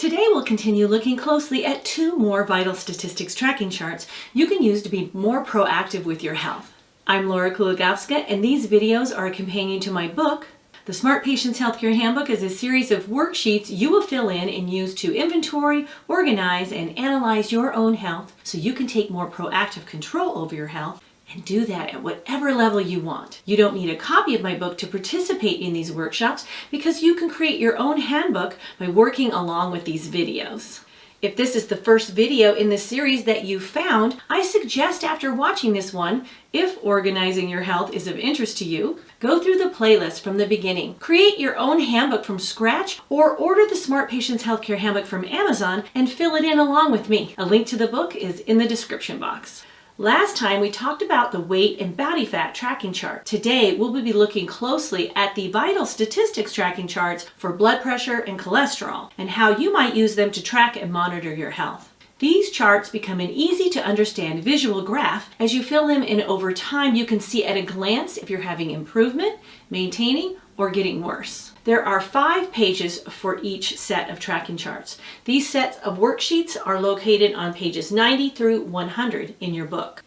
Today we'll continue looking closely at two more vital statistics tracking charts you can use to be more proactive with your health. I'm Laura Kulagowska, and these videos are a companion to my book. The Smart Patients Healthcare Handbook is a series of worksheets you will fill in and use to inventory, organize, and analyze your own health so you can take more proactive control over your health and do that at whatever level you want. You don't need a copy of my book to participate in these workshops because you can create your own handbook by working along with these videos. If this is the first video in the series that you found, I suggest after watching this one, if organizing your health is of interest to you, go through the playlist from the beginning. Create your own handbook from scratch or order the Smart Patients Healthcare Handbook from Amazon and fill it in along with me. A link to the book is in the description box. Last time we talked about the weight and body fat tracking chart. Today we'll be looking closely at the vital statistics tracking charts for blood pressure and cholesterol and how you might use them to track and monitor your health. These charts become an easy to understand visual graph. As you fill them in over time, you can see at a glance if you're having improvement, maintaining, or getting worse. There are 5 pages for each set of tracking charts. These sets of worksheets are located on pages 90 through 100 in your book.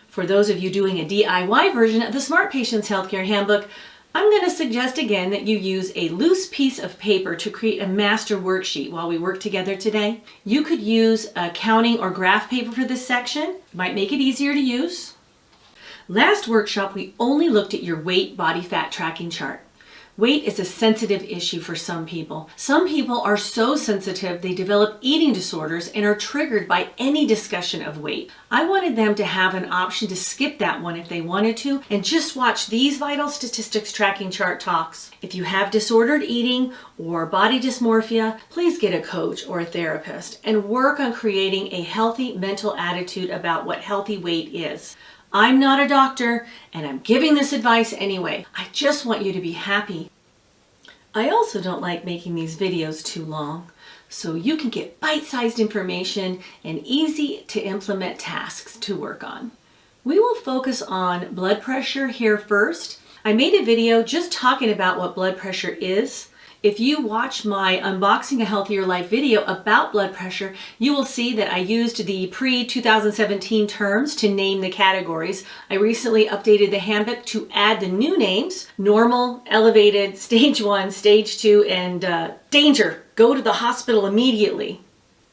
For those of you doing a DIY version of the Smart Patients Healthcare Handbook, I'm going to suggest again that you use a loose piece of paper to create a master worksheet while we work together today. You could use a counting or graph paper for this section. It might make it easier to use. Last workshop, we only looked at your weight body fat tracking chart. Weight is a sensitive issue for some people. Some people are so sensitive they develop eating disorders and are triggered by any discussion of weight. I wanted them to have an option to skip that one if they wanted to and just watch these vital statistics tracking chart talks. If you have disordered eating or body dysmorphia, please get a coach or a therapist and work on creating a healthy mental attitude about what healthy weight is. I'm not a doctor, and I'm giving this advice anyway. I just want you to be happy. I also don't like making these videos too long, so you can get bite-sized information and easy to implement tasks to work on. We will focus on blood pressure here first. I made a video just talking about what blood pressure is. If you watch my Unboxing a Healthier Life video about blood pressure, you will see that I used the pre-2017 terms to name the categories. I recently updated the handbook to add the new names: normal, elevated, stage 1, stage 2, and danger. Go to the hospital immediately.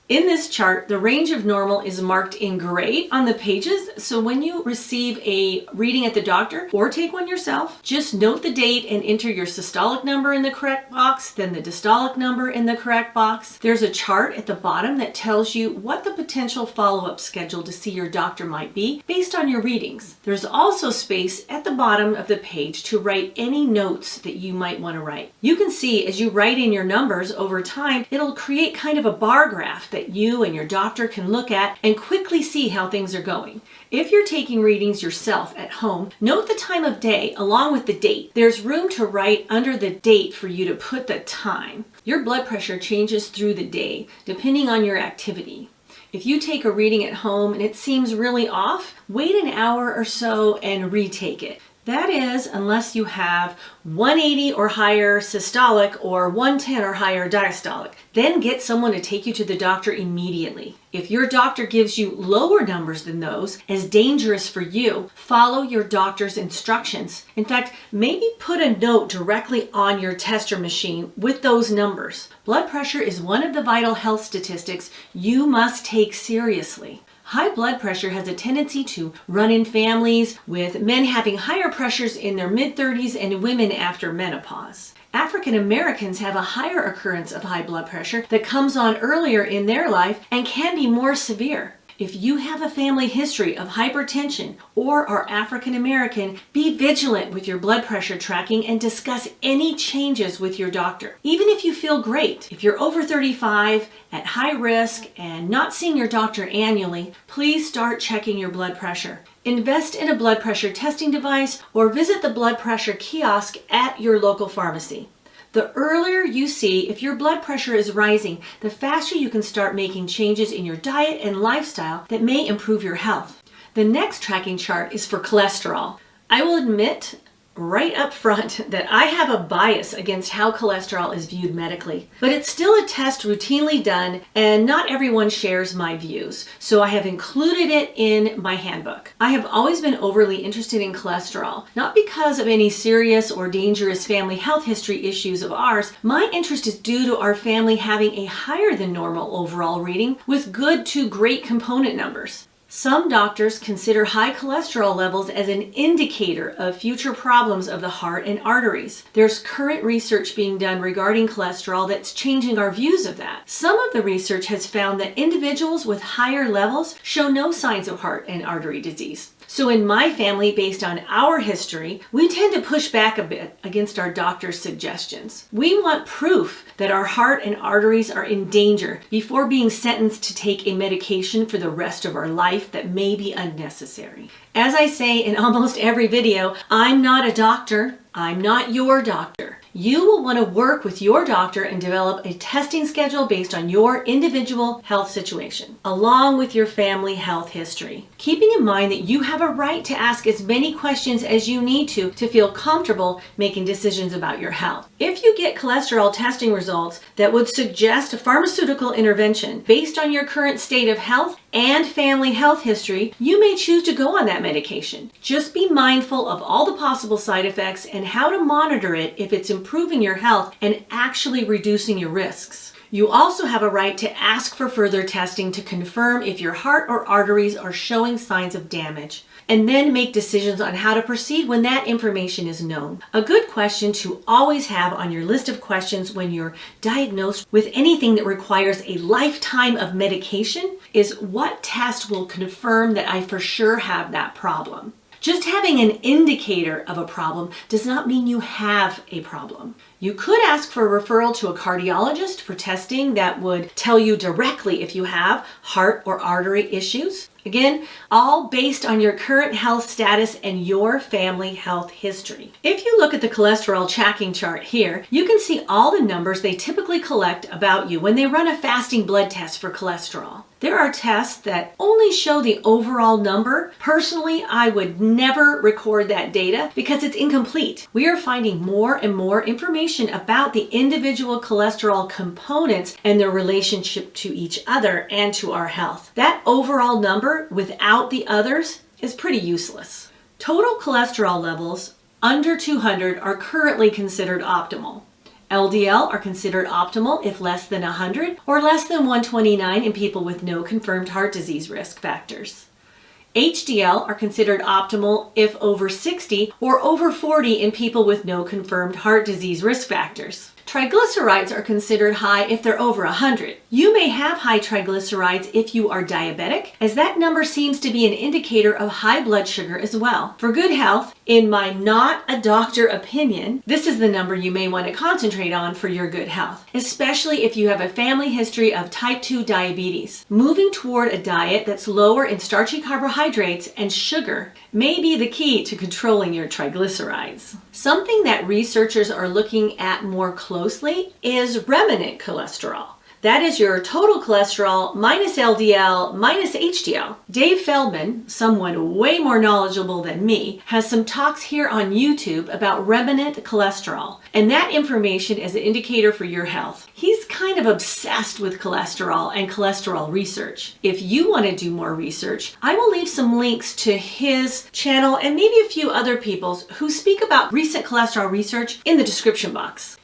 In this chart, the range of normal is marked in gray on the pages, so when you receive a reading at the doctor or take one yourself, just note the date and enter your systolic number in the correct box, then the diastolic number in the correct box. There's a chart at the bottom that tells you what the potential follow-up schedule to see your doctor might be based on your readings. There's also space at the bottom of the page to write any notes that you might want to write. You can see as you write in your numbers over time, it'll create kind of a bar graph that you and your doctor can look at and quickly see how things are going. If you're taking readings yourself at home, note the time of day along with the date. There's room to write under the date for you to put the time. Your blood pressure changes through the day depending on your activity. If you take a reading at home and it seems really off, wait an hour or so and retake it. That is, unless you have 180 or higher systolic or 110 or higher diastolic. Then get someone to take you to the doctor immediately. If your doctor gives you lower numbers than those, as dangerous for you, follow your doctor's instructions. In fact, maybe put a note directly on your tester machine with those numbers. Blood pressure is one of the vital health statistics you must take seriously. High blood pressure has a tendency to run in families, with men having higher pressures in their mid-30s and women after menopause. African Americans have a higher occurrence of high blood pressure that comes on earlier in their life and can be more severe. If you have a family history of hypertension or are African American, be vigilant with your blood pressure tracking and discuss any changes with your doctor. Even if you feel great, if you're over 35, at high risk, and not seeing your doctor annually, please start checking your blood pressure. Invest in a blood pressure testing device or visit the blood pressure kiosk at your local pharmacy. The earlier you see if your blood pressure is rising, the faster you can start making changes in your diet and lifestyle that may improve your health. The next tracking chart is for cholesterol. I will admit right up front that I have a bias against how cholesterol is viewed medically, but it's still a test routinely done and not everyone shares my views, so I have included it in my handbook. I have always been overly interested in cholesterol, not because of any serious or dangerous family health history issues of ours. My interest is due to our family having a higher than normal overall reading with good to great component numbers. Some doctors consider high cholesterol levels as an indicator of future problems of the heart and arteries. There's current research being done regarding cholesterol that's changing our views of that. Some of the research has found that individuals with higher levels show no signs of heart and artery disease. So in my family, based on our history, we tend to push back a bit against our doctor's suggestions. We want proof that our heart and arteries are in danger before being sentenced to take a medication for the rest of our life that may be unnecessary. As I say in almost every video, I'm not a doctor. I'm not your doctor. You will want to work with your doctor and develop a testing schedule based on your individual health situation, along with your family health history. Keeping in mind that you have a right to ask as many questions as you need to feel comfortable making decisions about your health. If you get cholesterol testing results that would suggest a pharmaceutical intervention based on your current state of health and family health history, you may choose to go on that medication. Just be mindful of all the possible side effects and how to monitor it if it's improving your health and actually reducing your risks. You also have a right to ask for further testing to confirm if your heart or arteries are showing signs of damage, and then make decisions on how to proceed when that information is known. A good question to always have on your list of questions when you're diagnosed with anything that requires a lifetime of medication is, what test will confirm that I for sure have that problem? Just having an indicator of a problem does not mean you have a problem. You could ask for a referral to a cardiologist for testing that would tell you directly if you have heart or artery issues. Again, all based on your current health status and your family health history. If you look at the cholesterol tracking chart here, you can see all the numbers they typically collect about you when they run a fasting blood test for cholesterol. There are tests that only show the overall number. Personally, I would never record that data because it's incomplete. We are finding more and more information about the individual cholesterol components and their relationship to each other and to our health. That overall number without the others is pretty useless. Total cholesterol levels under 200 are currently considered optimal. LDL are considered optimal if less than 100 or less than 129 in people with no confirmed heart disease risk factors. HDL are considered optimal if over 60 or over 40 in people with no confirmed heart disease risk factors. Triglycerides are considered high if they're over 100. You may have high triglycerides if you are diabetic, as that number seems to be an indicator of high blood sugar as well. For good health, in my not a doctor opinion, this is the number you may want to concentrate on for your good health, especially if you have a family history of type 2 diabetes. Moving toward a diet that's lower in starchy carbohydrates and sugar may be the key to controlling your triglycerides. Something that researchers are looking at more closely is remnant cholesterol. That is your total cholesterol minus LDL minus HDL. Dave Feldman, someone way more knowledgeable than me, has some talks here on YouTube about remnant cholesterol, and that information is an indicator for your health. He's kind of obsessed with cholesterol and cholesterol research. If you want to do more research, I will leave some links to his channel and maybe a few other people's who speak about recent cholesterol research in the description box.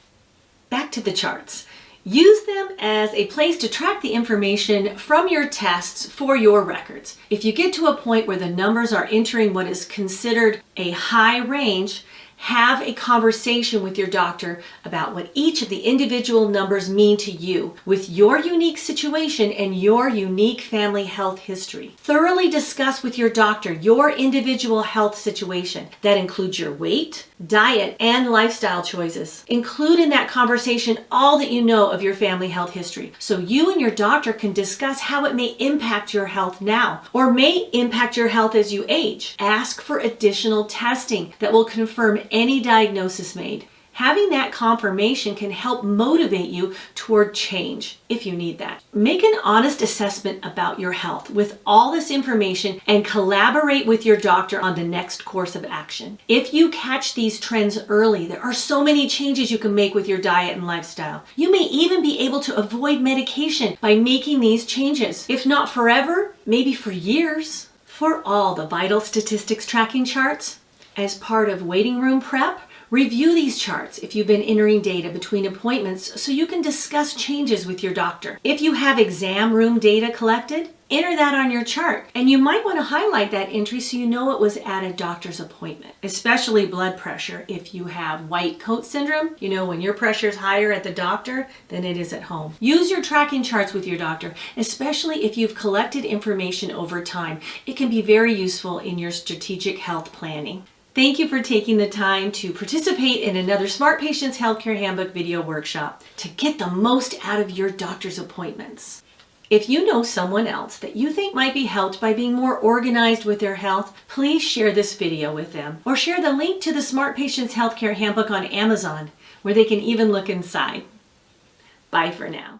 Back to the charts. Use them as a place to track the information from your tests for your records. If you get to a point where the numbers are entering what is considered a high range, have a conversation with your doctor about what each of the individual numbers mean to you with your unique situation and your unique family health history. Thoroughly discuss with your doctor your individual health situation. That includes your weight, diet, and lifestyle choices. Include in that conversation all that you know of your family health history so you and your doctor can discuss how it may impact your health now or may impact your health as you age. Ask for additional testing that will confirm any diagnosis made. Having that confirmation can help motivate you toward change if you need that. Make an honest assessment about your health with all this information and collaborate with your doctor on the next course of action. If you catch these trends early, there are so many changes you can make with your diet and lifestyle. You may even be able to avoid medication by making these changes. If not forever, maybe for years. For all the vital statistics tracking charts, as part of waiting room prep, review these charts if you've been entering data between appointments so you can discuss changes with your doctor. If you have exam room data collected, enter that on your chart. And you might want to highlight that entry so you know it was at a doctor's appointment, especially blood pressure. If you have white coat syndrome, you know when your pressure is higher at the doctor than it is at home. Use your tracking charts with your doctor, especially if you've collected information over time. It can be very useful in your strategic health planning. Thank you for taking the time to participate in another Smart Patients Healthcare Handbook video workshop to get the most out of your doctor's appointments. If you know someone else that you think might be helped by being more organized with their health, please share this video with them or share the link to the Smart Patients Healthcare Handbook on Amazon, where they can even look inside. Bye for now.